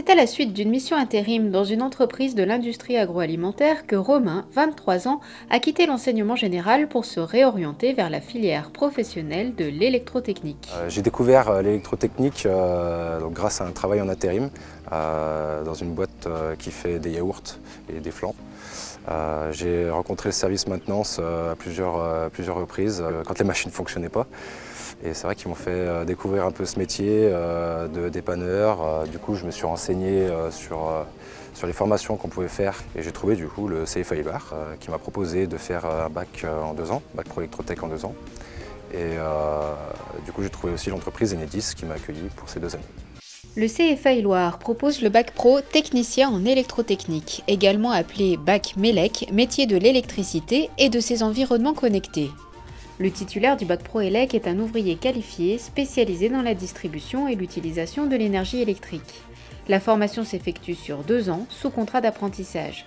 C'est à la suite d'une mission intérim dans une entreprise de l'industrie agroalimentaire que Romain, 23 ans, a quitté l'enseignement général pour se réorienter vers la filière professionnelle de l'électrotechnique. J'ai découvert l'électrotechnique donc grâce à un travail en intérim dans une boîte qui fait des yaourts et des flancs. J'ai rencontré le service maintenance à plusieurs reprises quand les machines ne fonctionnaient pas. Et c'est vrai qu'ils m'ont fait découvrir un peu ce métier de dépanneur. Du coup, je me suis renseigné sur les formations qu'on pouvait faire. Et j'ai trouvé du coup le CFA Loire qui m'a proposé de faire un bac en 2 ans, bac pro électrotech en 2 ans. Et du coup, j'ai trouvé aussi l'entreprise Enedis qui m'a accueilli pour ces 2 années. Le CFA Loire propose le bac pro technicien en électrotechnique, également appelé bac MELEC, métier de l'électricité et de ses environnements connectés. Le titulaire du bac pro ELEC est un ouvrier qualifié spécialisé dans la distribution et l'utilisation de l'énergie électrique. La formation s'effectue sur 2 ans sous contrat d'apprentissage.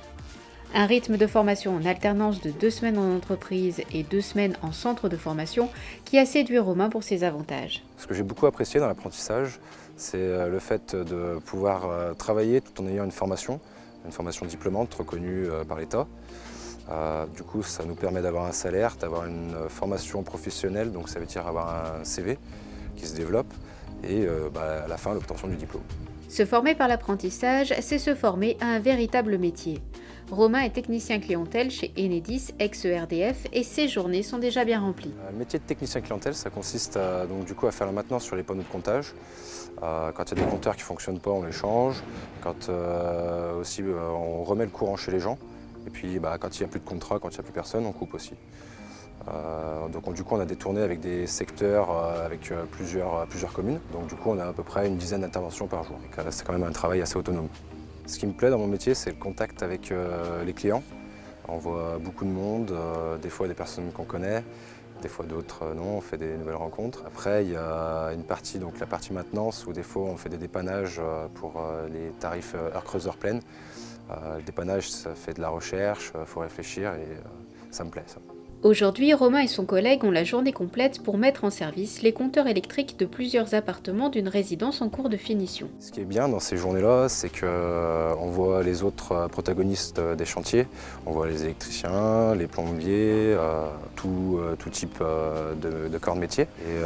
Un rythme de formation en alternance de 2 semaines en entreprise et 2 semaines en centre de formation qui a séduit Romain pour ses avantages. Ce que j'ai beaucoup apprécié dans l'apprentissage, c'est le fait de pouvoir travailler tout en ayant une formation diplômante reconnue par l'État. Du coup, ça nous permet d'avoir un salaire, d'avoir une formation professionnelle, donc ça veut dire avoir un CV qui se développe et à la fin, l'obtention du diplôme. Se former par l'apprentissage, c'est se former à un véritable métier. Romain est technicien clientèle chez Enedis, ex-ERDF, et ses journées sont déjà bien remplies. Le métier de technicien clientèle, ça consiste à faire la maintenance sur les panneaux de comptage. Quand il y a des compteurs qui ne fonctionnent pas, on les change. Quand on remet le courant chez les gens. Et puis quand il n'y a plus de contrat, quand il n'y a plus personne, on coupe aussi. Du coup, on a des tournées avec des secteurs, avec plusieurs communes. Donc du coup, on a à peu près une dizaine d'interventions par jour. C'est quand même un travail assez autonome. Ce qui me plaît dans mon métier, c'est le contact avec les clients. On voit beaucoup de monde, des fois des personnes qu'on connaît, des fois d'autres non, on fait des nouvelles rencontres. Après, il y a une partie, donc la partie maintenance, où des fois on fait des dépannages pour les tarifs heure creuse, heure pleine. Le dépannage, ça fait de la recherche, il faut réfléchir et ça me plaît ça. Aujourd'hui, Romain et son collègue ont la journée complète pour mettre en service les compteurs électriques de plusieurs appartements d'une résidence en cours de finition. Ce qui est bien dans ces journées-là, c'est qu'on voit les autres protagonistes des chantiers. On voit les électriciens, les plombiers, tout type de corps de métier. Et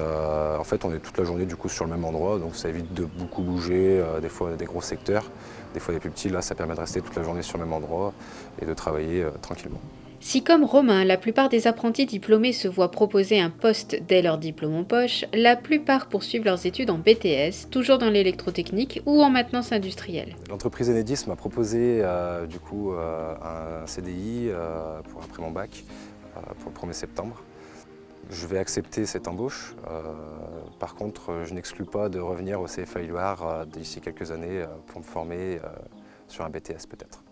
en fait, on est toute la journée du coup sur le même endroit, donc ça évite de beaucoup bouger, des fois des gros secteurs, des fois des plus petits. Là, ça permet de rester toute la journée sur le même endroit et de travailler tranquillement. Si comme Romain, la plupart des apprentis diplômés se voient proposer un poste dès leur diplôme en poche, la plupart poursuivent leurs études en BTS, toujours dans l'électrotechnique ou en maintenance industrielle. L'entreprise Enedis m'a proposé un CDI après mon bac pour le 1er septembre. Je vais accepter cette embauche. Par contre, je n'exclus pas de revenir au CFA Loire d'ici quelques années pour me former sur un BTS peut-être.